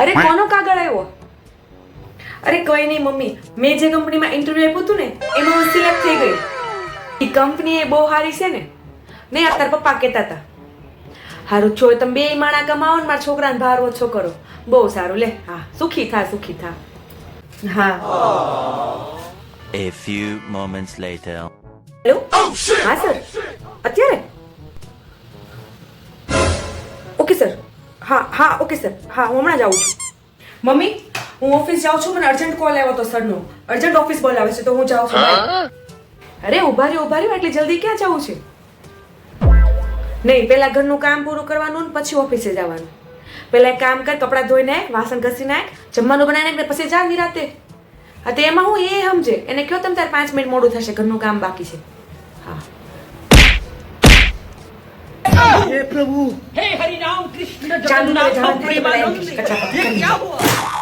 અરે કોનો કાગળ આવ્યો? અરે કોઈ નહીં મમ્મી, મેં જે કંપનીમાં ઇન્ટરવ્યુ આપ્યું હતું ને એમાં હું સિલેક્ટ થઈ ગઈ. એ કંપની એ બહુ સારી છે ને. નહીં આ તારા પપ્પા કહેતા હતા. હારું છો તમે બે માણા કમાવો ને મારા છોકરાને ભાર ઓછો કરો. બહુ સારું લે. હા સુખી થા સુખી થા. હા. A few moments later. Hello. હા સર. અત્યારે ઓકે સર. હા ઓકે સર. હા હું હમણાં જ આવું છું. મમ્મી હું ઓફિસ જાઉં છું, મને અર્જન્ટ કોલ આવ્યો તો સરનો. અર્જન્ટ ઓફિસ બોલાવે છે તો હું જાઉં છું. અરે ઉભા રહ્યો એટલી જલ્દી ક્યાં જવું છે? નહીં પહેલા ઘરનું કામ પૂરું કરવાનું ને પછી ઓફિસે જવાનું. પહેલા એક કામ કર, કપડાં ધોઈ નાખ, વાસણ ઘસી નાખ, જમવાનું બનાવી નાખ ને પછી જા નિરાતે. હા તો એમાં હું એ સમજે એને કયો તમે તારે 5 મિનિટ મોડું થશે, ઘરનું કામ બાકી છે. હા. हे प्रभु, हे हरि राम कृष्ण जगन्नाथ प्रेमानंद, ये क्या हुआ?